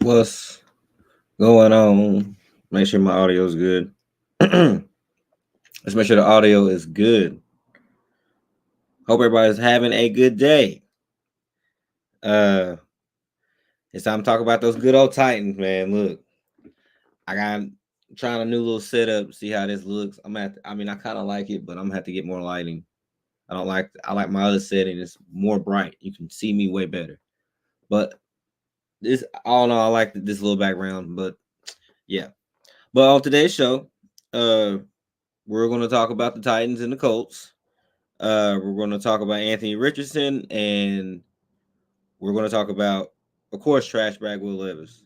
What's going on? Make sure my audio is good. Let's make sure the audio is good. Hope everybody's having a good day. Uh, it's time to talk about those good old Titans, man. Look, I got trying a new little setup, see how this looks. I kind of like it, but I'm gonna have to get more lighting. I like my other setting. It's more bright. You can see me way better. But this, all in all, I like this little background. But yeah. But on today's show, uh, we're going to talk about the Titans and the Colts. We're going to talk about Anthony Richardson, and we're going to talk about, of course, trash bag Will Levis.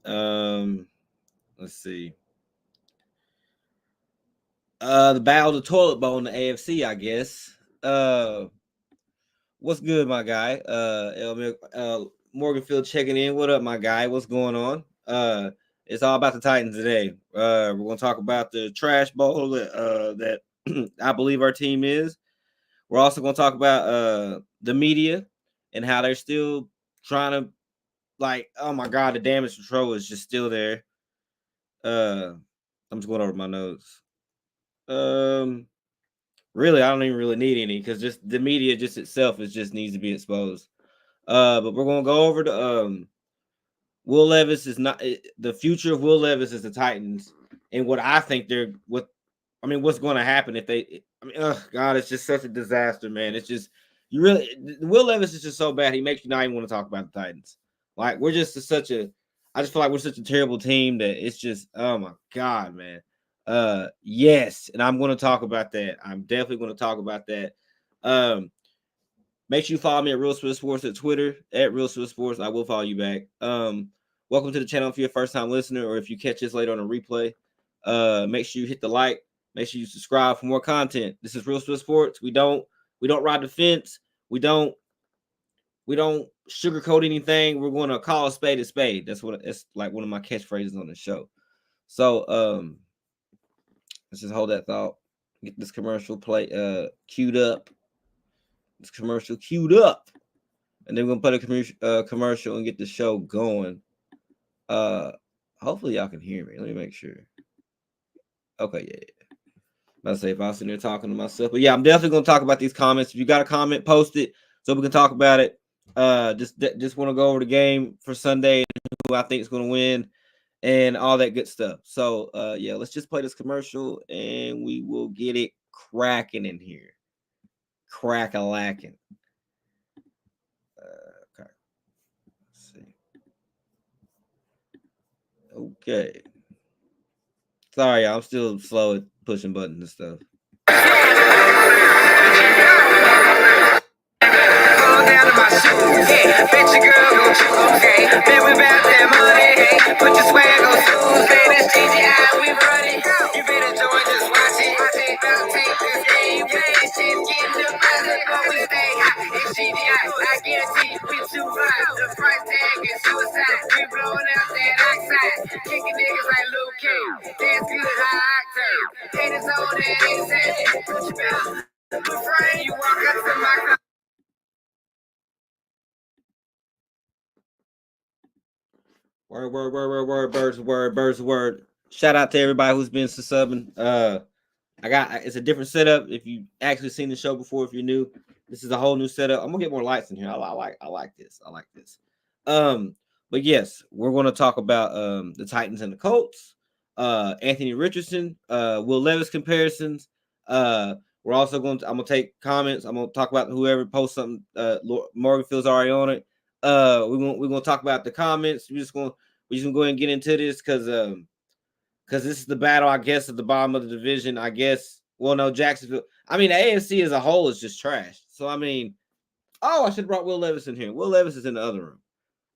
Um, let's see. The battle of the toilet bowl in the AFC, I guess. What's good, my guy? Morganfield checking in. What up, my guy? What's going on? It's all about the Titans today. We're going to talk about the trash bowl that I believe our team is. We're also going to talk about the media and how they're still trying to, oh my God, the damage control is just still there. I'm just going over my notes. Really, I don't even really need any because just the media just itself just needs to be exposed. But we're going to go over the Will Levis is not the future of Will Levis is the Titans, and what I think what's going to happen if they. Oh God, it's just such a disaster, man. It's just Will Levis is just so bad. He makes you not even want to talk about the Titans. Like we're just such a. I just feel like we're such a terrible team that it's just oh my God, man. Yes, and I'm going to talk about that. I'm definitely going to talk about that. Make sure you follow me at Real Swiss Sports at Twitter at Real Swiss Sports. I will follow you back. Welcome to the channel if you're a first time listener or if you catch this later on a replay. Make sure you hit the like. Make sure you subscribe for more content. This is Real Swiss Sports. We don't ride the fence. We don't sugarcoat anything. We're going to call a spade a spade. It's like one of my catchphrases on the show. So let's just hold that thought. Get this commercial queued up. This commercial queued up. And then we're gonna put a commercial and get the show going. Hopefully y'all can hear me. Let me make sure. Okay, yeah. About to say if I was sitting there talking to myself, but yeah, I'm definitely gonna talk about these comments. If you got a comment, post it so we can talk about it. Just want to go over the game for Sunday, who I think is gonna win, and all that good stuff. So yeah, let's just play this commercial and we will get it cracking in here. Crack-a-lacking. Okay. Let's see. Okay. Sorry, I'm still slow at pushing buttons and stuff. Down to my shoes, yeah. Bet your girl gon' choose, yeah. Bet we bout that money, hey. Put your swag on shoes, man. It's GGI, we running. You better join, just watch it. I'll take this game, man. This shit's getting deposit, but we stay hot. It's GGI, I guarantee we too hot. The price tag is suicide. We blowing out that oxide. Kicking niggas like Luke King. Dance good, high octane. Haters on that, ain't saying. Put your belt. Good friend, you walk up to my car. Word. Shout out to everybody who's been subbing. It's a different setup. If you actually seen the show before, if you're new, this is a whole new setup. I'm gonna get more lights in here. I like this. But yes, we're gonna talk about the Titans and the Colts, Anthony Richardson, Will Levis comparisons. I'm gonna take comments. I'm gonna talk about whoever posts something. Morganfield's already on it. We're gonna talk about the comments. We're just gonna go ahead and get into this because this is the battle, I guess, at the bottom of the division. I guess. Well, no, Jacksonville. I mean, the AFC as a whole is just trash. So I mean, I should have brought Will Levis in here. Will Levis is in the other room.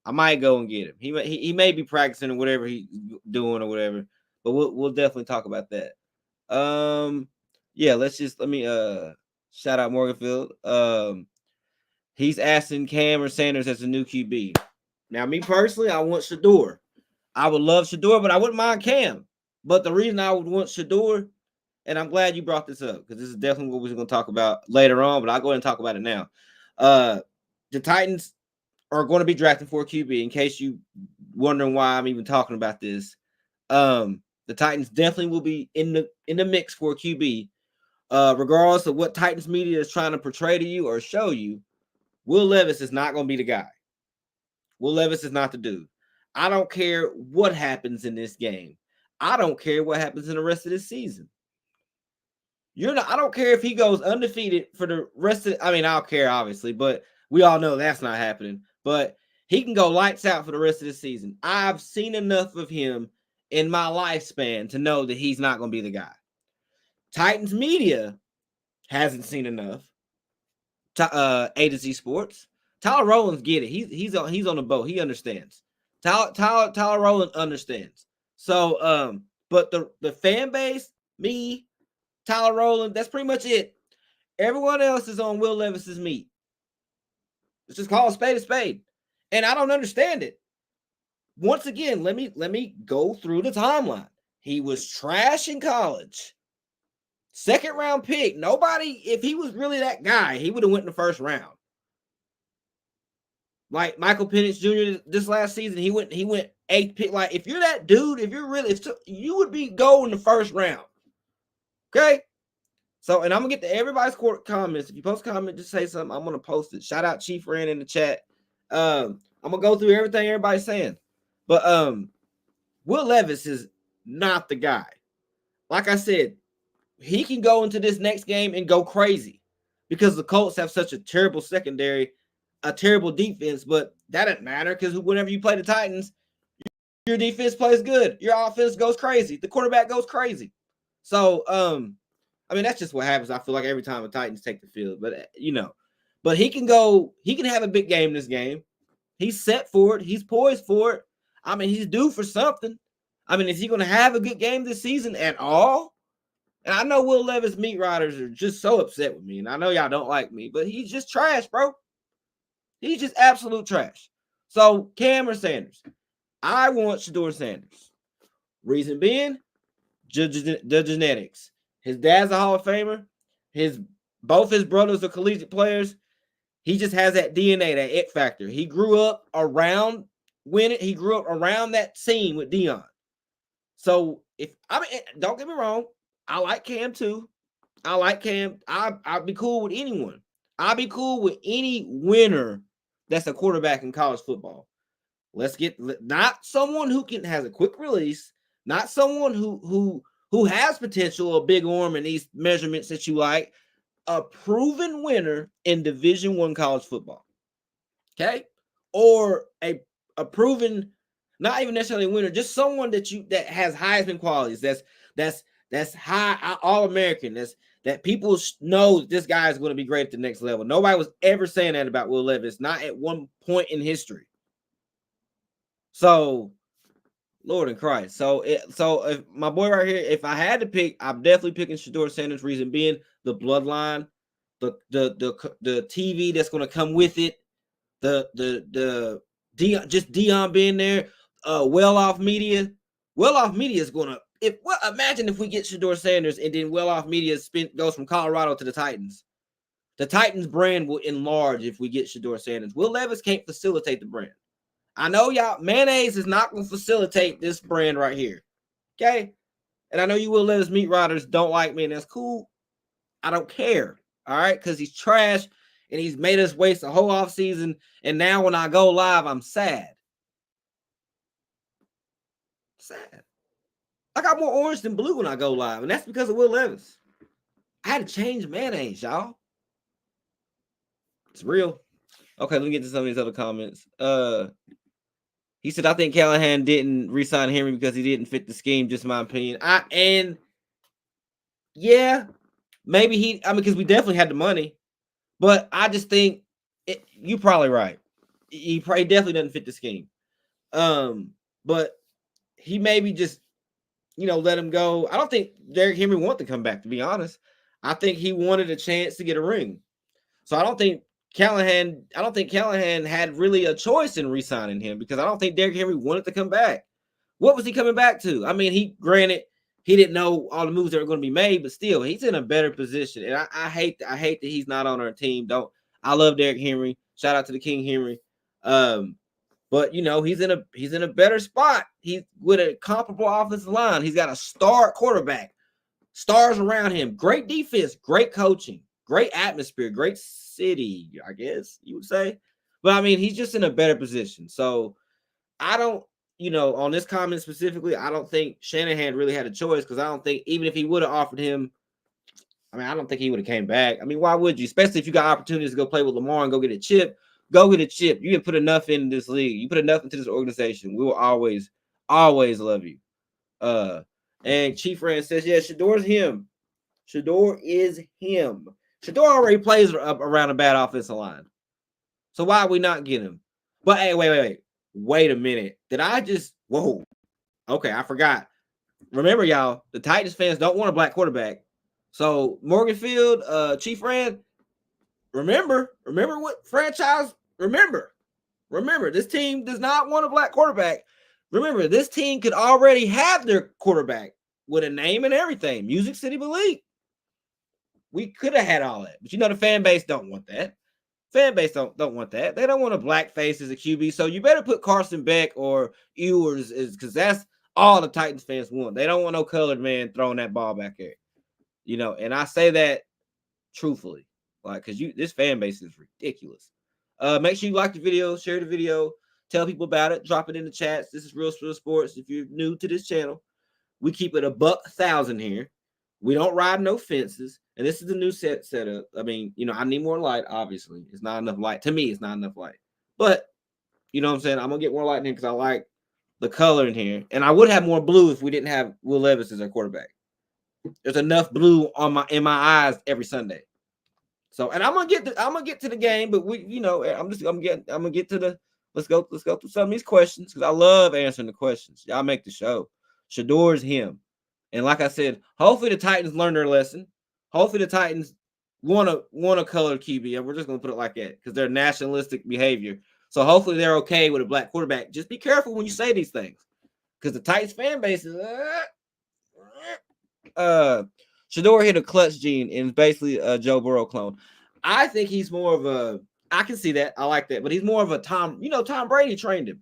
I might go and get him. He may be practicing or whatever he's doing or whatever. But we'll definitely talk about that. Yeah, let me shout out Morganfield. He's asking Cam or Sanders as a new QB. Now, me personally, I want Shador. I would love Shador, but I wouldn't mind Cam. But the reason I would want Shador, and I'm glad you brought this up because this is definitely what we're going to talk about later on, but I'll go ahead and talk about it now. The Titans are going to be drafting for a QB. In case you wondering why I'm even talking about this, the Titans definitely will be in the mix for a QB. Regardless of what Titans media is trying to portray to you or show you, Will Levis is not going to be the guy. Will Levis is not the dude. I don't care what happens in this game. I don't care what happens in the rest of this season. I don't care if he goes undefeated for the rest of, I mean, I'll care obviously, but we all know that's not happening. But he can go lights out for the rest of the season. I've seen enough of him in my lifespan to know that he's not going to be the guy. Titans media hasn't seen enough. A to Z Sports. Tyler Rowlands get it. He's on the boat. He understands. Tyler Rowland understands. So, but the fan base, me, Tyler Rowland, that's pretty much it. Everyone else is on Will Levis's meat. Let's just call a spade. And I don't understand it. Once again, let me go through the timeline. He was trash in college. Second round pick. Nobody, if he was really that guy, he would have went in the first round. Like Michael Penix Jr. this last season, he went 8th pick. Like, if you're that dude, you would be going the first round. Okay? So, and I'm gonna get to everybody's comments. If you post a comment, just say something. I'm gonna post it. Shout out Chief Rand in the chat. I'm gonna go through everything everybody's saying. But Will Levis is not the guy. Like I said, he can go into this next game and go crazy because the Colts have such a terrible secondary, a terrible defense, but that doesn't matter because whenever you play the Titans, your defense plays good. Your offense goes crazy. The quarterback goes crazy. So, I mean, that's just what happens. I feel like every time the Titans take the field, but but he can have a big game this game. He's set for it. He's poised for it. I mean, he's due for something. I mean, is he going to have a good game this season at all? And I know Will Levis meat riders are just so upset with me, and I know y'all don't like me, but he's just trash, bro. He's just absolute trash. So, Cam or Sanders? I want Shedeur Sanders. Reason being, the genetics. His dad's a Hall of Famer. Both his brothers are collegiate players. He just has that DNA, that it factor. He grew up around winning. He grew up around that scene with Deion. So, don't get me wrong. I like Cam too. I like Cam. I'd be cool with anyone. I'd be cool with any winner that's a quarterback in college football. Let's get not someone who has a quick release, not someone who has potential, a big arm and these measurements that you like, a proven winner in Division I college football. Okay? Or a proven, not even necessarily a winner, just someone that has Heisman qualities, that's high All-American, that people know this guy is going to be great at the next level. Nobody was ever saying that about Will Levis, not at one point in history. So, Lord in Christ. So if my boy right here, if I had to pick, I'm definitely picking Shedeur Sanders. Reason being the bloodline, the TV that's going to come with it, the Deion being there, well-off media. Well-off media is going to. Imagine if we get Shedeur Sanders and then well-off media goes from Colorado to the Titans. The Titans brand will enlarge if we get Shedeur Sanders. Will Levis can't facilitate the brand. I know y'all, mayonnaise is not going to facilitate this brand right here. Okay? And I know you Will Levis meat riders don't like me, and that's cool. I don't care. All right? Because he's trash, and he's made us waste a whole offseason, and now when I go live, I'm sad. Sad. I got more orange than blue when I go live, and that's because of Will Levis. I had to change mayonnaise, y'all. It's real. Okay, let me get to some of these other comments. He said, I think Callahan didn't re-sign Henry because he didn't fit the scheme, just my opinion. Yeah, maybe because we definitely had the money, but I just think you're probably right. He definitely doesn't fit the scheme. But he maybe just, let him go. I don't think Derrick Henry wanted to come back, to be honest. I think he wanted a chance to get a ring. So I don't think Callahan had really a choice in re-signing him because I don't think Derrick Henry wanted to come back. What was he coming back to? I mean, he didn't know all the moves that were going to be made, but still, he's in a better position. And I hate that he's not on our team. I love Derrick Henry. Shout out to the King Henry. But he's in a better spot. He's with a comparable offensive line. He's got a star quarterback, stars around him, great defense, great coaching, great atmosphere, great city, I guess you would say. But I mean, he's just in a better position. So I don't, on this comment specifically, I don't think Shanahan really had a choice, because I don't think, even if he would have offered him, I don't think he would have came back. I mean, why would you? Especially if you got opportunities to go play with Lamar and go get a chip. Go get a chip. You can put enough in this league. You put enough into this organization. We will always, always love you. And Chief Rand says, yeah, Shador's him. Shador is him. Shador already plays around a bad offensive line. So why are we not getting him? But hey, wait a minute. Did I just, whoa. Okay, I forgot. Remember, y'all, the Titans fans don't want a black quarterback. So Morgan Field, Chief Rand, remember what franchise, remember, this team does not want a black quarterback. Remember, this team could already have their quarterback with a name and everything. Music City Malik. We could have had all that. But the fan base don't want that. Fan base don't want that. They don't want a black face as a QB. So you better put Carson Beck or Ewers, because that's all the Titans fans want. They don't want no colored man throwing that ball back there. And I say that truthfully, because this fan base is ridiculous. Make sure you like the video, share the video, tell people about it, drop it in the chats. This is Real Sports. If you're new to this channel, we keep it $1,000 here. We don't ride no fences, and this is the new setup. I mean, I need more light. Obviously, it's not enough light to me. It's not enough light, but you know what I'm saying. I'm gonna get more light in here because I like the color in here, and I would have more blue if we didn't have Will Levis as our quarterback. There's enough blue in my eyes every Sunday. So, and I'm gonna get to the game, but I'm gonna get to the let's go through some of these questions, because I love answering the questions. Y'all make the show. Shador's him. And like I said, hopefully the Titans learn their lesson. Hopefully the Titans want a colored QB, and we're just gonna put it like that, because they're nationalistic behavior. So hopefully they're okay with a black quarterback. Just be careful when you say these things, because the Titans fan base is Shador hit a clutch gene and is basically a Joe Burrow clone. I think he's more of a, I can see that. I like that. But he's more of a Tom Brady trained him.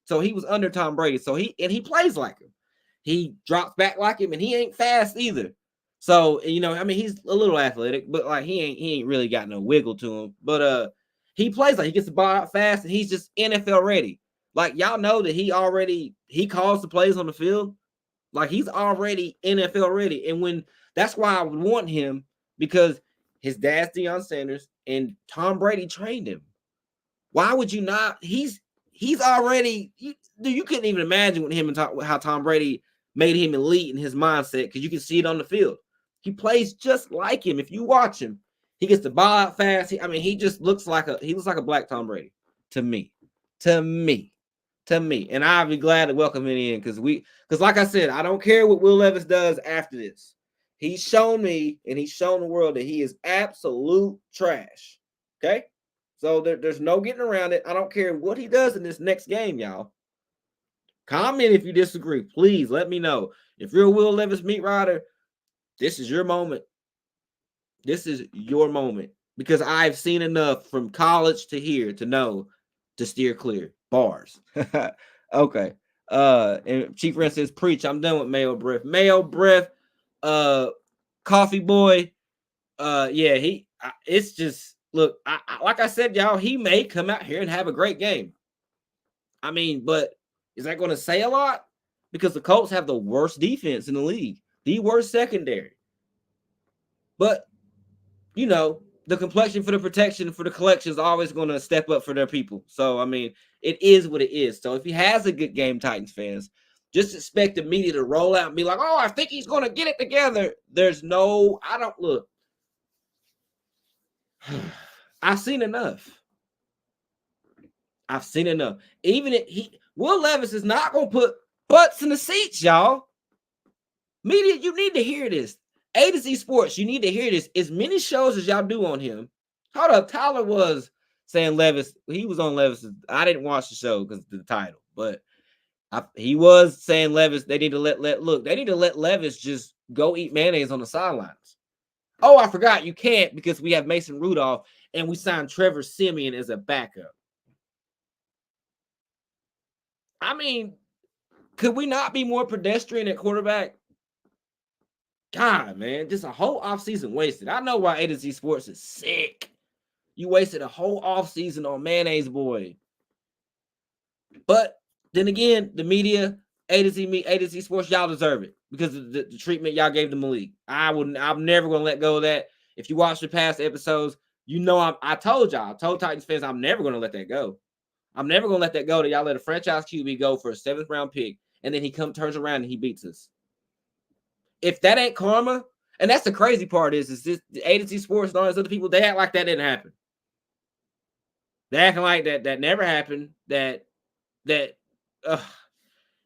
So he was under Tom Brady. So he plays like him. He drops back like him, and he ain't fast either. So, he's a little athletic, but he ain't really got no wiggle to him. But he plays like he gets the ball out fast, and he's just NFL ready. Y'all know that he calls the plays on the field. He's already NFL ready. And that's why I would want him, because his dad's Deion Sanders and Tom Brady trained him. Why would you not? He's already, you couldn't even imagine with him and how Tom Brady made him elite in his mindset, because you can see it on the field. He plays just like him. If you watch him, he gets the ball out fast. He just looks like a black Tom Brady to me. And I'd be glad to welcome him in, because like I said, I don't care what Will Levis does after this. He's shown me, and he's shown the world, that he is absolute trash. Okay? So there's no getting around it. I don't care what he does in this next game, y'all. Comment if you disagree. Please let me know. If you're a Will Levis meat rider, this is your moment. This is your moment, because I've seen enough from college to here to know to steer clear. Bars. Okay. And Chief Rand says, preach. I'm done with Mayo Breath. Mayo Breath, Coffee Boy. Yeah, it's just, look, like I said, y'all, he may come out here and have a great game. But is that going to say a lot? Because the Colts have the worst defense in the league, the worst secondary. But, the complexion for the protection for the collection is always going to step up for their people. So, it is what it is. So if he has a good game, Titans fans, just expect the media to roll out and be like, oh, I think he's going to get it together. Look. I've seen enough. Even Will Levis is not going to put butts in the seats, y'all. Media, you need to hear this. A to Z Sports, you need to hear this. As many shows as y'all do on him. Hold up, Tyler was saying Levis. He was on Levis. I didn't watch the show because of the title, but he was saying Levis. They need to let Levis just go eat mayonnaise on the sidelines. Oh, I forgot. You can't, because we have Mason Rudolph and we signed Trevor Siemian as a backup. I mean, could we not be more pedestrian at quarterback? God, man, just a whole offseason wasted. I know why A to Z Sports is sick. You wasted a whole offseason on Mayonnaise Boy. But then again, the media, A to Z Sports, y'all deserve it because of the treatment y'all gave the Malik. I'm never gonna let go of that. If you watch the past episodes, you know I told Titans fans, I'm never gonna let that go. I'm never gonna let that go. That y'all let a franchise QB go for a 7th round pick, and then he turns around and he beats us. If that ain't karma, and that's the crazy part is this the A to Z Sports and all these other people, they act like that didn't happen. They acting like that never happened. That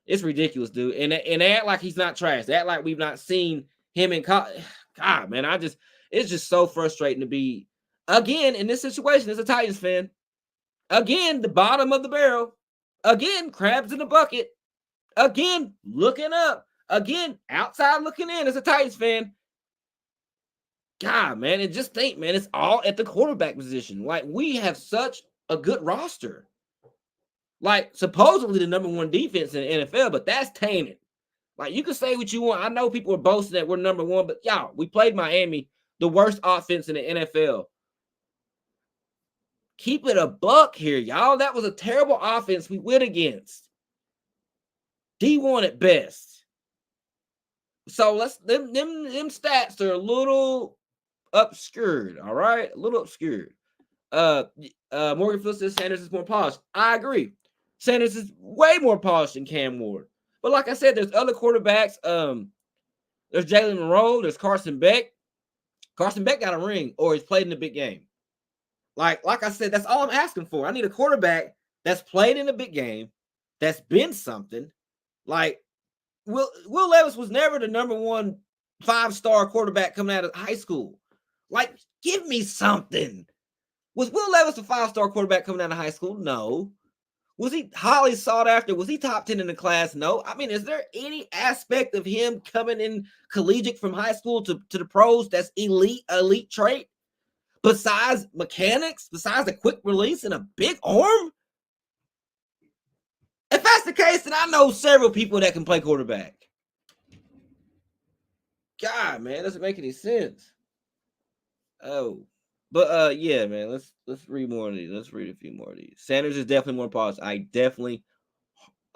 it's ridiculous, dude. And they act like he's not trash. They act like we've not seen him in college. God, man, it's just so frustrating to be again in this situation as a Titans fan. Again, the bottom of the barrel. Again, crabs in the bucket. Again, looking up. Again, outside looking in as a Titans fan. God, man, and just think, man, it's all at the quarterback position. Like, we have such a good roster. Like, supposedly the number 1 defense in the NFL, but that's tainted. Like, you can say what you want. I know people are boasting that we're number 1, but y'all, we played Miami, the worst offense in the NFL. Keep it a buck here, y'all. That was a terrible offense we went against. D1 at best. So them stats are a little obscured, all right? A little obscured. Morgan Phil says Sanders is more polished. I agree. Sanders is way more polished than Cam Ward. But like I said, there's other quarterbacks. There's Jalen Monroe. There's Carson Beck. Carson Beck got a ring, or he's played in the big game. Like I said, that's all I'm asking for. I need a quarterback that's played in a big game, that's been something. Like Will Levis was never the number 1 5-star quarterback coming out of high school. Like, give me something. Was Will Levis a 5-star quarterback coming out of high school? No. Was he highly sought after? Was he top 10 in the class? No. I mean, is there any aspect of him coming in collegiate from high school to the pros that's elite trait? Besides mechanics, besides a quick release and a big arm? If that's the case, then I know several people that can play quarterback. God, man, doesn't make any sense. Oh. But yeah, man, let's read more of these. Let's read a few more of these. Sanders is definitely more polished. I definitely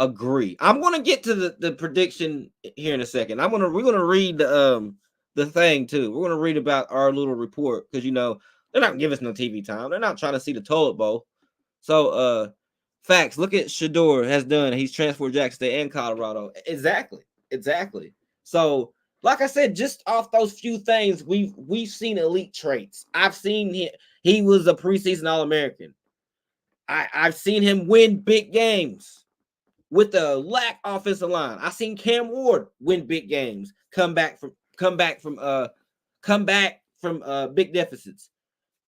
agree. I'm gonna get to the prediction here in a second. We're gonna read the thing too. We're gonna read about our little report because they're not giving us no TV time. They're not trying to see the toilet bowl. So facts. Look at Shador has done. He's transferred Jackson State and Colorado. Exactly. So, like I said, just off those few things, we've seen elite traits. I've seen him. He was a preseason All-American. I've seen him win big games with a lack offensive line. I've seen Cam Ward win big games, come back from big deficits,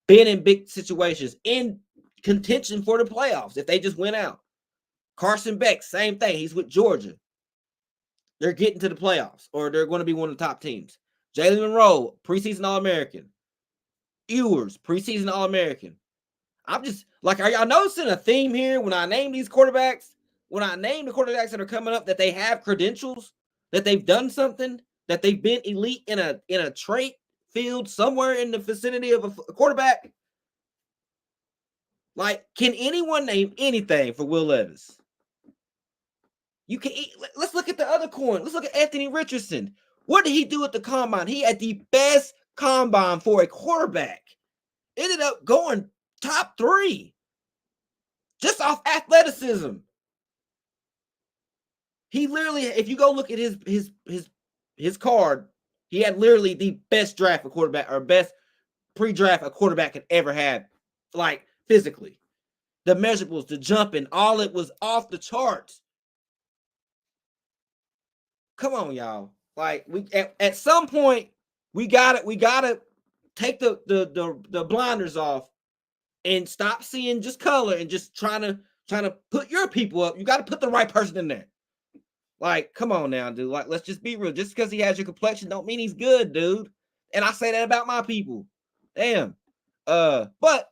been in big situations, in contention for the playoffs if they just went out. Carson Beck, same thing. He's with Georgia. They're getting to the playoffs, or they're going to be one of the top teams. Jalen Monroe, preseason All-American. Ewers, preseason All-American. I'm just like, are y'all noticing a theme here when I name these quarterbacks? When I name the quarterbacks that are coming up, that they have credentials, that they've done something, that they've been elite in a trait field somewhere in the vicinity of a quarterback. Like, can anyone name anything for Will Levis? Let's look at the other coin. Let's look at Anthony Richardson. What did he do at the combine? He had the best combine for a quarterback. Ended up going top 3 just off athleticism. He literally, if you go look at his card, he had literally the best draft a quarterback, or best pre-draft a quarterback could ever have, like physically. The measurables, the jumping, all it was off the charts. Come on, y'all. Like, we at some point we gotta take the blinders off and stop seeing just color and just trying to put your people up. You got to put the right person in there. Like, come on now, dude. Like, let's just be real. Just because he has your complexion don't mean he's good, dude. And I say that about my people. Damn. But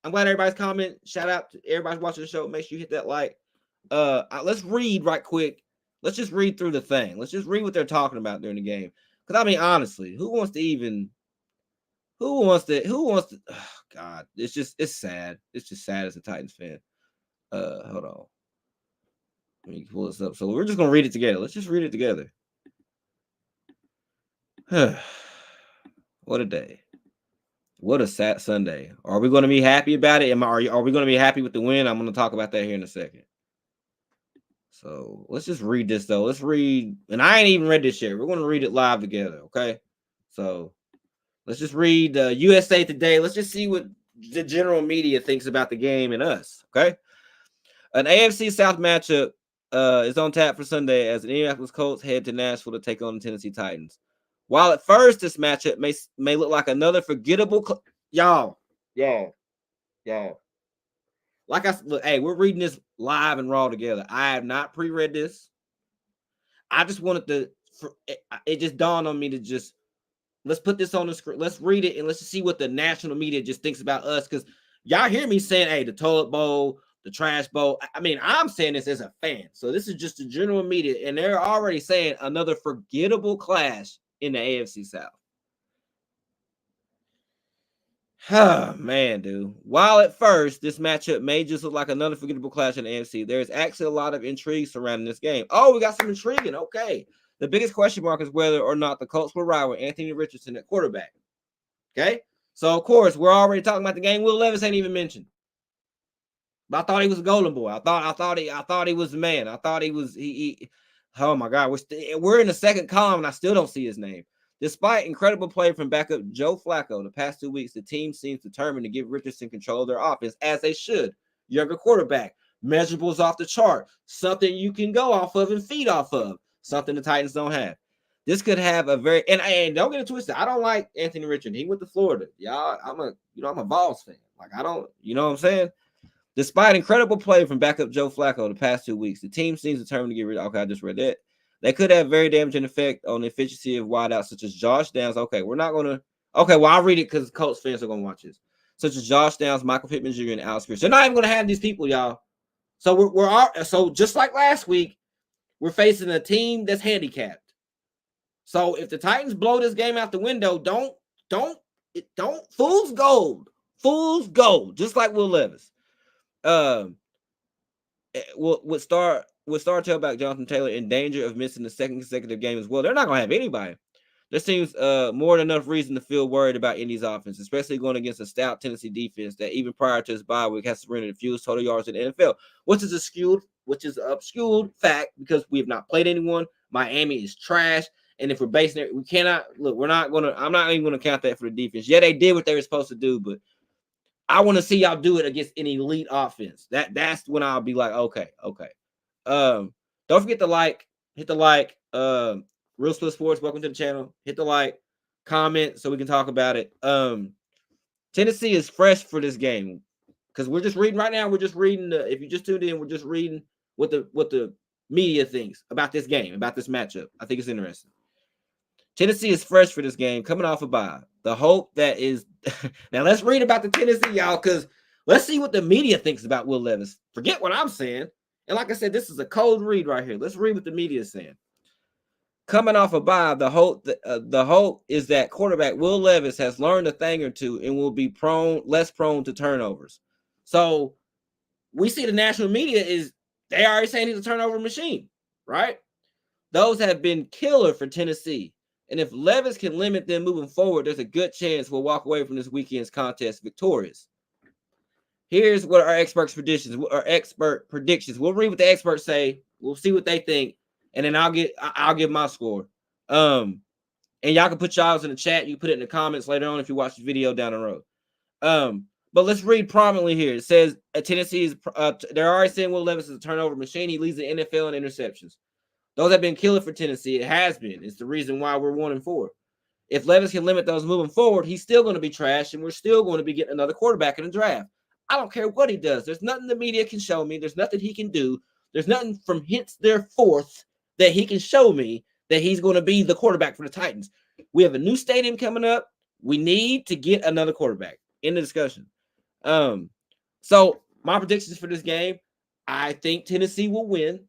I'm glad everybody's commenting. Shout out to everybody watching the show. Make sure you hit that like. Let's read right quick. Let's just read through the thing. Let's just read what they're talking about during the game. Because I mean, honestly, who wants to? Oh, God, it's sad. It's just sad as a Titans fan. Hold on. Let me pull this up. So we're just gonna read it together. Let's just read it together. What a day. What a sad Sunday. Are we going to be happy about it? Are we going to be happy with the win? I'm going to talk about that here in a second. So let's just read this though. Let's read, and I ain't even read this yet. We're going to read it live together, okay? So let's just read USA Today. Let's just see what the general media thinks about the game and us, okay? An AFC South matchup is on tap for Sunday as the Indianapolis Colts head to Nashville to take on the Tennessee Titans. While at first this matchup may look like another forgettable, y'all. Like I said, look, hey, we're reading this live and raw together. I have not pre-read this. I just wanted to. It just dawned on me to just let's put this on the screen. Let's read it and let's just see what the national media just thinks about us. Because y'all hear me saying, "Hey, the toilet bowl, the trash bowl." I mean, I'm saying this as a fan, so this is just the general media, and they're already saying another forgettable clash in the AFC South. Oh, man, dude. While at first this matchup may just look like another forgettable clash in the AFC, there is actually a lot of intrigue surrounding this game. Oh, we got some intriguing. Okay. The biggest question mark is whether or not the Colts will ride with Anthony Richardson at quarterback. Okay. So, of course, we're already talking about the game. Will Levis ain't even mentioned. But I thought he was a golden boy. I thought he was the man. I thought he was he oh my God. We're in the second column and I still don't see his name. Despite incredible play from backup Joe Flacco the past 2 weeks, the team seems determined to give Richardson control of their offense, as they should. Younger quarterback, measurables off the chart, something you can go off of and feed off of, something the Titans don't have. This could have a very and don't get it twisted. I don't like Anthony Richardson. He went to Florida. Y'all, I'm a Vols fan. Like I don't, you know what I'm saying? Despite incredible play from backup Joe Flacco the past 2 weeks, the team seems determined to get rid of. Okay, I just read that. They could have very damaging effect on the efficiency of wideouts such as Josh Downs. Okay, we're not going to. Okay, well, I'll read it because Colts fans are going to watch this. Such as Josh Downs, Michael Pittman Jr., and Alex Pierce. They're not even going to have these people, y'all. So so just like last week, we're facing a team that's handicapped. So if the Titans blow this game out the window, don't fool's gold, just like Will Levis. With star tailback Jonathan Taylor in danger of missing the second consecutive game as well. They're not going to have anybody. There seems more than enough reason to feel worried about Indy's offense, especially going against a stout Tennessee defense that even prior to his bye week has surrendered the fewest total yards in the NFL, which is an obscured fact because we have not played anyone. Miami is trash. And if we're basing it, we cannot look. I'm not even going to count that for the defense. Yeah, they did what they were supposed to do, but I want to see y'all do it against an elite offense. That's when I'll be like, okay. Don't forget to hit the like. Real Split Sports, welcome to the channel. Hit the like, comment so we can talk about it. Tennessee is fresh for this game because we're just reading right now. We're just reading. If you just tuned in, we're just reading what the media thinks about this game, about this matchup. I think it's interesting. Tennessee is fresh for this game, coming off a bye. The hope that is now. Let's read about the Tennessee, y'all, because let's see what the media thinks about Will Levis. Forget what I'm saying. And like I said, this is a cold read right here. Let's read what the media is saying. Coming off a bye, the hope is that quarterback Will Levis has learned a thing or two and will be less prone to turnovers. So we see the national media they already saying he's a turnover machine, right? Those have been killer for Tennessee. And if Levis can limit them moving forward, there's a good chance we'll walk away from this weekend's contest victorious. Here's what our expert predictions. We'll read what the experts say. We'll see what they think, and then I'll give my score. And y'all can put y'all's in the chat. You put it in the comments later on if you watch the video down the road. But let's read prominently here. It says Tennessee is they're already saying Will Levis is a turnover machine. He leads the NFL in interceptions. Those have been killer for Tennessee. It has been. It's the reason why we're 1-4. If Levis can limit those moving forward, he's still going to be trash, and we're still going to be getting another quarterback in the draft. I don't care what he does. There's nothing the media can show me. There's nothing he can do. There's nothing from henceforth that he can show me that he's going to be the quarterback for the Titans. We have a new stadium coming up. We need to get another quarterback. In the discussion. So my predictions for this game. I think Tennessee will win.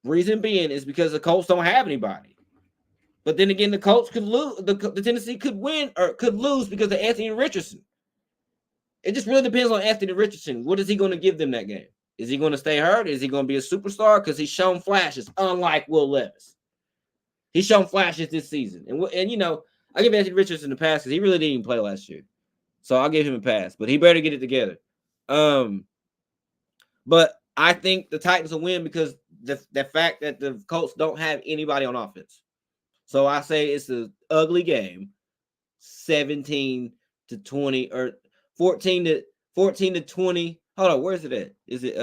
Reason being is because the Colts don't have anybody. But then again, the Colts could lose. The Tennessee could win or could lose because of Anthony Richardson. It just really depends on Anthony Richardson. What is he going to give them that game? Is he going to stay hurt? Is he going to be a superstar? Because he's shown flashes, unlike Will Levis. He's shown flashes this season. And you know, I give Anthony Richardson the pass because he really didn't even play last year. So I'll give him a pass. But he better get it together. But I think the Titans will win because the fact that the Colts don't have anybody on offense. So I say it's an ugly game. 17-20 or 14 to 20. Hold on, where's it at? Is it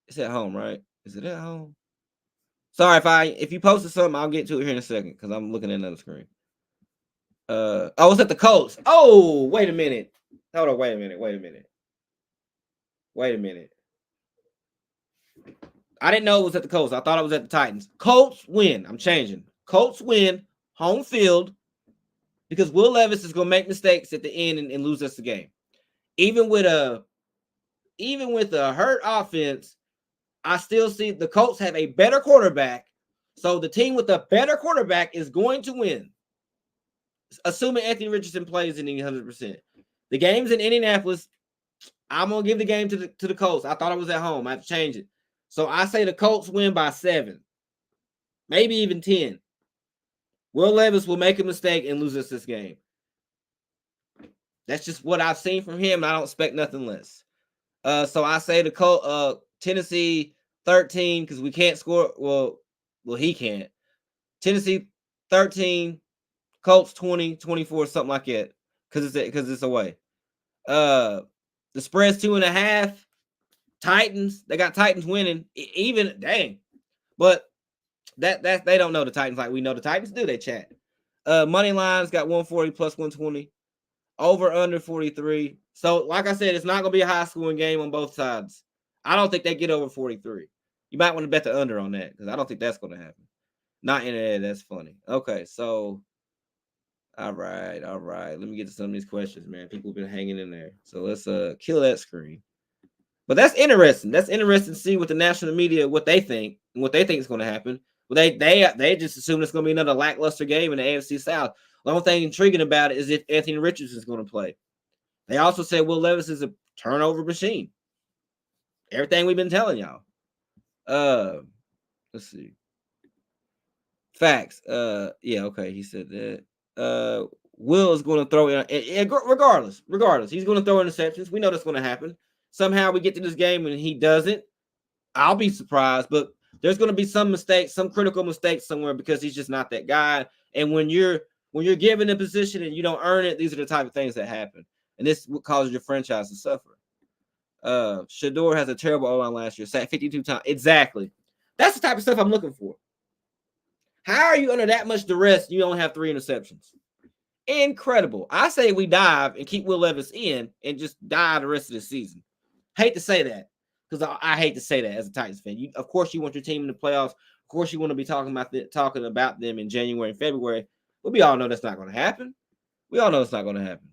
it's at home, right? Is it at home? Sorry if you posted something, I'll get to it here in a second because I'm looking at another screen. Oh, it's at the Colts. Oh, wait a minute. Hold on, wait a minute. I didn't know it was at the Colts. I thought it was at the Titans. Colts win. I'm changing. Colts win home field because Will Levis is going to make mistakes at the end and lose us the game. Even with a hurt offense, I still see the Colts have a better quarterback. So the team with a better quarterback is going to win. Assuming Anthony Richardson plays in 100%. The game's in Indianapolis. I'm going to give the game to the Colts. I thought it was at home. I have to change it. So I say the Colts win by 7. Maybe even 10. Will Levis will make a mistake and lose us this game. That's just what I've seen from him. I don't expect nothing less. So I say the Tennessee 13 because we can't score. Well, he can't. Tennessee 13, Colts 20, 24, something like that. Because it's away. The spread's 2.5. Titans, they got Titans winning. Even dang, but that they don't know the Titans like we know the Titans do. They chat. Money lines got 140 plus 120. Over under 43. So, like I said, it's not going to be a high scoring game on both sides. I don't think they get over 43. You might want to bet the under on that because I don't think that's going to happen. Not in there. That's funny. Okay, so all right. Let me get to some of these questions, man. People have been hanging in there. So let's kill that screen. But that's interesting. That's interesting to see what the national media what they think and what they think is going to happen. Well, they just assume it's going to be another lackluster game in the AFC South. The only thing intriguing about it is if Anthony Richardson is going to play. They also said Will Levis is a turnover machine. Everything we've been telling y'all. Let's see. Facts. Yeah, okay. He said that. Will is going to throw in. Regardless, he's going to throw interceptions. We know that's going to happen. Somehow we get to this game and he doesn't. I'll be surprised, but there's going to be some mistakes, some critical mistakes somewhere because he's just not that guy. And when you're given a position and you don't earn it, these are the type of things that happen. And this is what causes your franchise to suffer. Shador has a terrible O-line last year, sacked 52 times. Exactly. That's the type of stuff I'm looking for. How are you under that much duress? You don't have 3 interceptions. Incredible. I say we dive and keep Will Levis in and just die the rest of the season. Hate to say that because I hate to say that as a Titans fan. Of course, you want your team in the playoffs. Of course, you want to be talking about them in January and February. But we all know that's not going to happen. We all know it's not going to happen.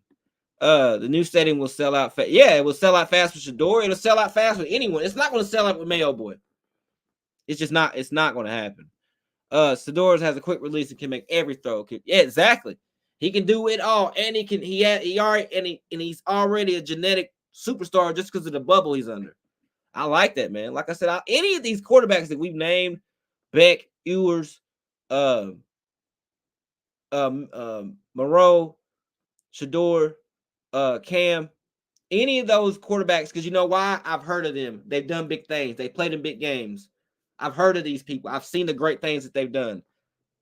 The new stadium will sell out fast. Yeah, it will sell out fast with Shador. It'll sell out fast with anyone. It's not going to sell out with Mayo Boy. It's just not. It's not going to happen. Shador has a quick release and can make every throw. Yeah, exactly. He can do it all, and he's already a genetic superstar just because of the bubble he's under. I like that, man. Like I said, any of these quarterbacks that we've named, Beck, Ewers, Moreau, Shador, Cam, any of those quarterbacks, because you know why? I've heard of them. They've done big things. They played in big games. I've heard of these people. I've seen the great things that they've done.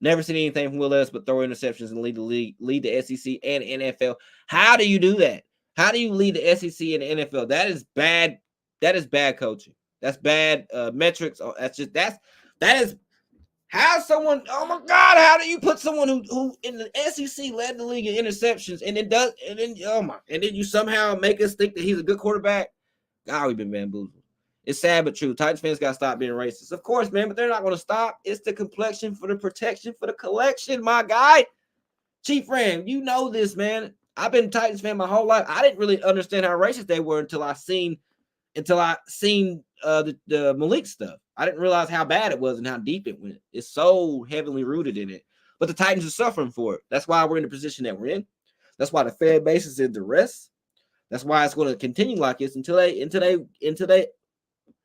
Never seen anything from Will Levis but throw interceptions and lead the SEC and NFL. How do you do that? How do you lead the SEC and the NFL? That is bad. That is bad coaching. That's bad metrics. That is how someone. Oh my God! How do you put someone who in the SEC led the league in interceptions and then you somehow make us think that he's a good quarterback? God, we've been bamboozled. It's sad but true. Titans fans got to stop being racist. Of course, man, but they're not going to stop. It's the complexion for the protection for the collection, my guy. Chief Ram, you know this, man. I've been a Titans fan my whole life. I didn't really understand how racist they were until I seen until I seen the Malik stuff. I didn't realize how bad it was and how deep it went. It's so heavily rooted in it. But the Titans are suffering for it. That's why we're in the position that we're in. That's why the fan base is in duress. That's why it's going to continue like this until they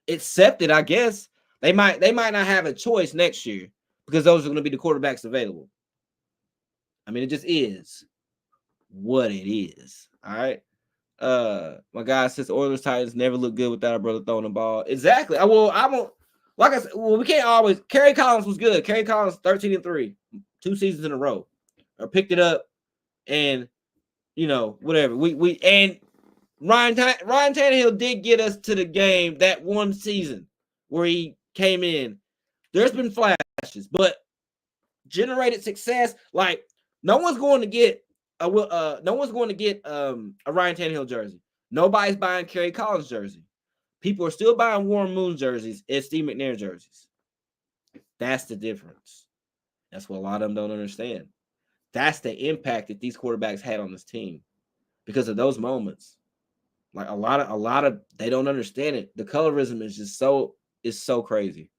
accept it. I guess they might not have a choice next year because those are going to be the quarterbacks available. I mean, it just is what it is. All right. My guy says Oilers Titans never look good without a brother throwing the ball. Exactly. I won't. Like I said, well, we can't always. Kerry Collins was good. Kerry Collins 13-3, 2 seasons in a row, or picked it up, and whatever. We and Ryan Tannehill did get us to the game that one season where he came in. There's been flashes, but generated success. Like no one's going to get a Ryan Tannehill jersey. Nobody's buying Kerry Collins jersey. People are still buying Warren Moon jerseys and Steve McNair jerseys. That's the difference. That's what a lot of them don't understand. That's the impact that these quarterbacks had on this team because of those moments. Like a lot of they don't understand it. The colorism is just so crazy.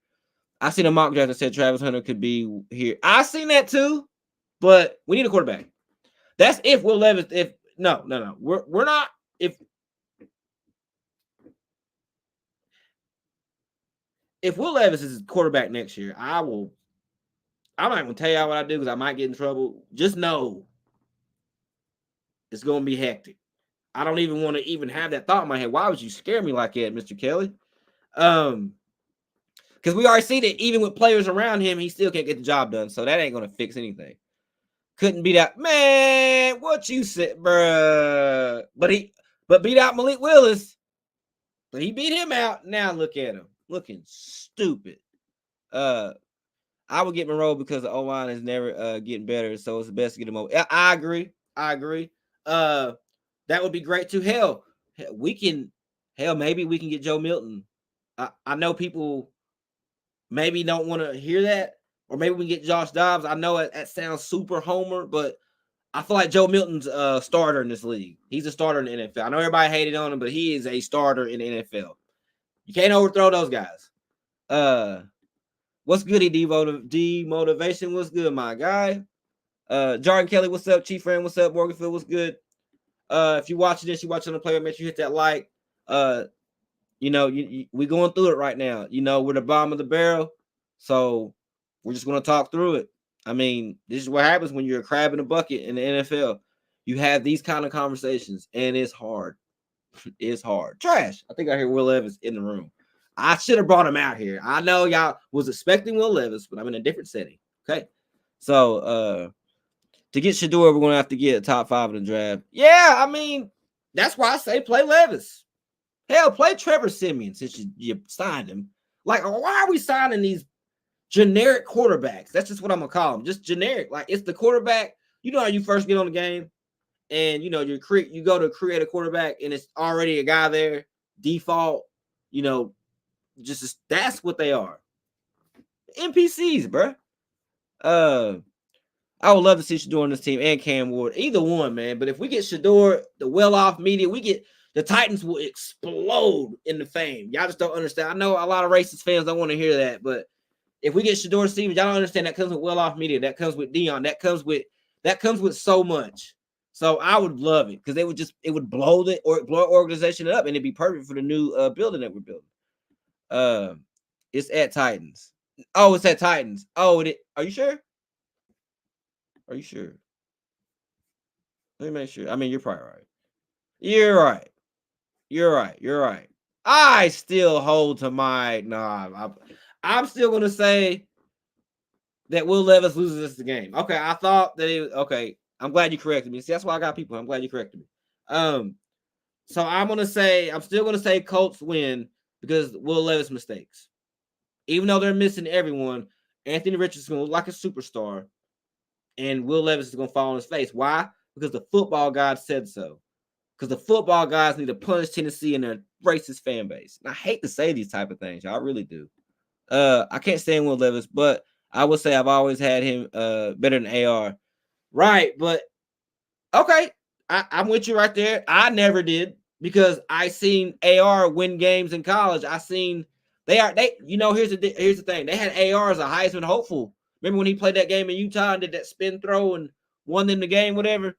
I seen a mock draft that said Travis Hunter could be here. I seen that too, but we need a quarterback. That's if Will Levis. No, we're not. If Will Levis is quarterback next year, I'm not going to tell y'all what I do because I might get in trouble. Just know it's going to be hectic. I don't even want to even have that thought in my head. Why would you scare me like that, Mr. Kelly? Because we already see that even with players around him, he still can't get the job done. So that ain't going to fix anything. Couldn't beat out, man. What you said, bruh? But beat out Malik Willis. But he beat him out. Now look at him, looking stupid. I would get Monroe because the O-line is never getting better, so it's best to get him over. I agree. That would be great too. Hell, maybe we can get Joe Milton. I know people maybe don't want to hear that, or maybe we can get Josh Dobbs. I know that sounds super homer, but I feel like Joe Milton's a starter in this league. He's a starter in the NFL. I know everybody hated on him, but he is a starter in the NFL. You can't overthrow those guys. What's good, demotivation? What's good, my guy? Jordan Kelly, what's up? Chief Friend, what's up? Morganfield, what's good? If you're watching this, you're watching the player, make sure you hit that like. We going through it right now. We're the bottom of the barrel. So we're just going to talk through it. I mean, this is what happens when you're a crab in a bucket in the NFL. You have these kind of conversations, and it's hard. It's hard. Trash. I think I hear Will Levis in the room. I should have brought him out here. I know y'all was expecting Will Levis, but I'm in a different setting. Okay. So to get Shador, we're going to have to get a top 5 in the draft. Yeah, I mean, that's why I say play Levis. Hell, play Trevor Siemian since you signed him. Like, why are we signing these generic quarterbacks? That's just what I'm going to call them. Just generic. Like, it's the quarterback. You know how you first get on the game and, you go to create a quarterback and it's already a guy there, default, just that's what they are. NPCs, bro. I would love to see Shador on this team and Cam Ward. Either one, man. But if we get Shador, the well-off media, the Titans will explode in the fame. Y'all just don't understand. I know a lot of racist fans don't want to hear that, but if we get Shador Stevens, y'all don't understand that comes with well-off media. That comes with Dion. That comes with so much. So I would love it because it would blow the organization up and it'd be perfect for the new building that we're building. It's at Titans. Oh, it's at Titans. Oh, are you sure? Are you sure? Let me make sure. I mean, you're probably right. You're right. I still hold to my I'm still gonna say that Will Levis loses us the game. Okay, I thought that okay. I'm glad you corrected me. See, that's why I got people. I'm glad you corrected me. So I'm still gonna say Colts win because Will Levis mistakes. Even though they're missing everyone, Anthony Richardson will look like a superstar, and Will Levis is gonna fall on his face. Why? Because the football god said so. Because the football guys need to punish Tennessee and their racist fan base. And I hate to say these type of things, y'all. I really do. I can't stand Will Levis, but I would say I've always had him better than AR. Right, but okay. I'm with you right there. I never did, because I seen AR win games in college. I seen they here's the thing. They had AR as a Heisman hopeful. Remember when he played that game in Utah and did that spin throw and won them the game, whatever.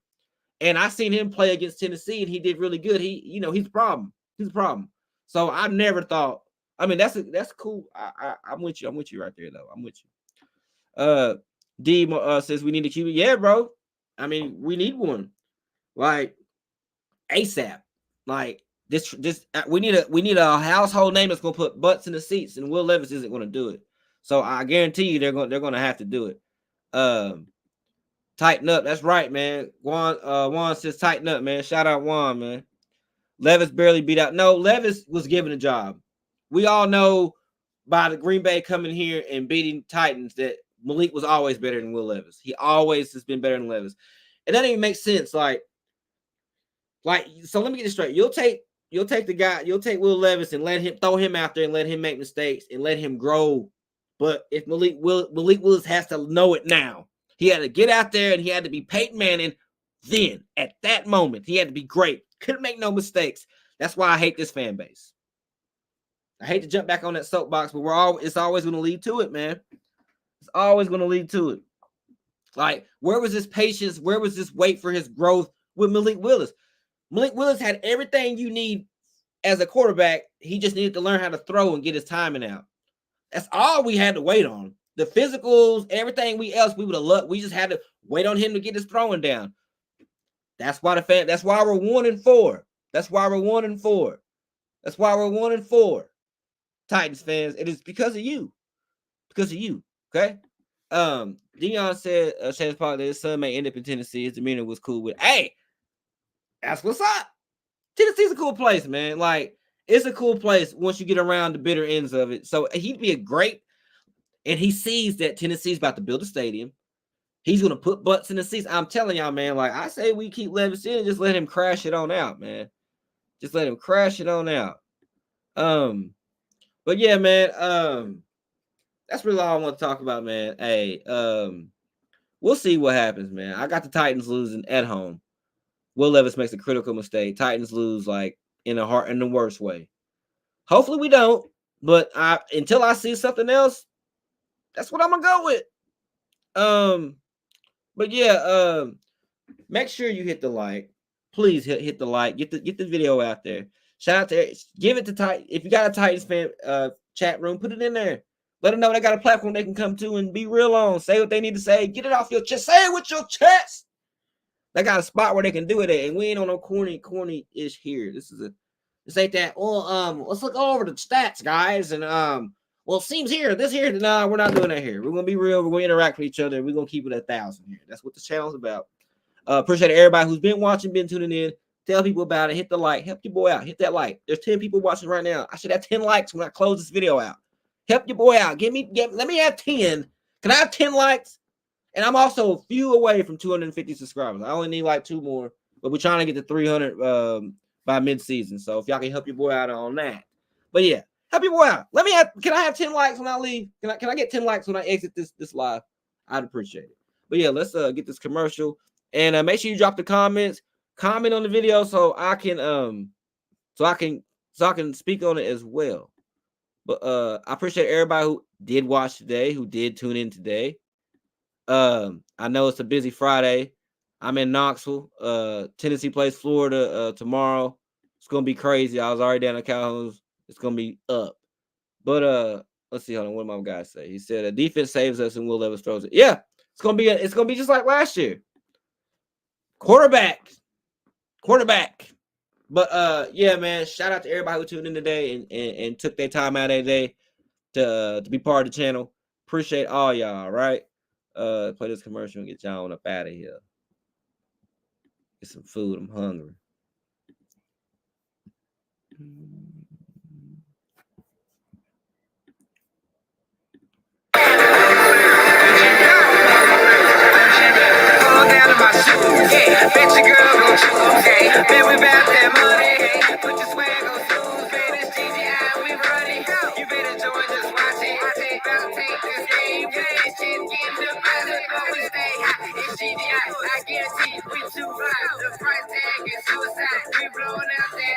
And I seen him play against Tennessee and he did really good. He's a problem. He's a problem. So I never thought. I mean, that's cool. I'm with you. I'm with you right there, though. I'm with you. D says we need a QB. Yeah, bro. I mean, we need one. Like ASAP. Like this we need a household name that's gonna put butts in the seats, and Will Levis isn't gonna do it. So I guarantee you they're gonna have to do it. Tighten up. That's right, man. Juan says tighten up, man. Shout out Juan, man. Levis barely beat out. No, Levis was given a job. We all know by the Green Bay coming here and beating Titans that Malik was always better than Will Levis. He always has been better than Levis. And that doesn't even make sense. Like, so let me get this straight. You'll take Will Levis and throw him out there and let him make mistakes and let him grow. But if Malik Willis has to know it now. He had to get out there and he had to be Peyton Manning. Then at that moment, he had to be great. Couldn't make no mistakes. That's why I hate this fan base. I hate to jump back on that soapbox, but it's always going to lead to it, man. It's always going to lead to it. Like, where was his patience? Where was this wait for his growth with Malik Willis? Malik Willis had everything you need as a quarterback. He just needed to learn how to throw and get his timing out. That's all we had to wait on. The physicals, everything we would have loved. We just had to wait on him to get his throwing down. That's why that's why we're 1-4. That's why we're 1-4. That's why we're 1-4. Titans fans, it is because of you. Because of you. Okay. Dion said Shane Park that his son may end up in Tennessee. His demeanor was cool with. Hey, that's what's up. Tennessee's a cool place, man. Like, it's a cool place once you get around the bitter ends of it. So he'd be a great, and he sees that Tennessee's about to build a stadium. He's going to put butts in the seats. I'm telling y'all, man, like I say, we keep Levis in and just let him crash it on out, man. Just let him crash it on out. But yeah, man, that's really all I want to talk about, man. Hey, we'll see what happens, man. I got the Titans losing at home. Will Levis makes a critical mistake. Titans lose like in the worst way. Hopefully we don't, but until I see something else, that's what I'm gonna go with. But yeah, make sure you hit the like. Please hit the like. Get the video out there. Shout out to give it to Titan. If you got a Titans fan chat room, put it in there. Let them know they got a platform they can come to and be real on. Say what they need to say. Get it off your chest. Say it with your chest. They got a spot where they can do it at, and we ain't on no corny ish here. This ain't that. Well, let's look over the stats, guys, and well, it seems here, this here. No, we're not doing that here. We're gonna be real. We're gonna interact with each other. We're gonna keep it 1,000 here. That's what the channel's about. Appreciate everybody who's been watching, been tuning in. Tell people about it. Hit the like. Help your boy out. Hit that like. There's 10 people watching right now. I should have 10 likes when I close this video out. Help your boy out. Let me have 10. Can I have 10 likes? And I'm also a few away from 250 subscribers. I only need like 2 more, but we're trying to get to 300 by mid-season. So if y'all can help your boy out on that. But yeah, help your boy out. Can I have 10 likes when I leave? Can I get 10 likes when I exit this live? I'd appreciate it. But yeah, let's get this commercial. And make sure you drop the comments. Comment on the video so I can speak on it as well. But I appreciate everybody who did watch today, who did tune in today. I know it's a busy Friday. I'm in Knoxville. Tennessee plays Florida tomorrow. It's gonna be crazy. I was already down at Calhoun's. It's gonna be up. But let's see. Hold on. What did my guy say? He said a defense saves us and Will Levis throws it. Yeah, it's gonna be just like last year. Quarterback. But yeah, man. Shout out to everybody who tuned in today and took their time out of their day to be part of the channel. Appreciate all y'all. Right. Play this commercial and get y'all up out of here. Get some food. I'm hungry. Yeah, bet your girl gon' choose, hey. Bet we bout that money, put your swag on shoes, man. It's GGI, we running. You better join us, watch it. About to take this game, this shit getting up out of it, we stay hot. It's GGI, I guarantee we too hot. The price tag is suicide. We blowing out that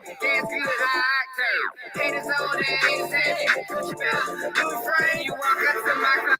Dance good high octave. Haters on that, haters at you. What you better do, friend? You walk up to my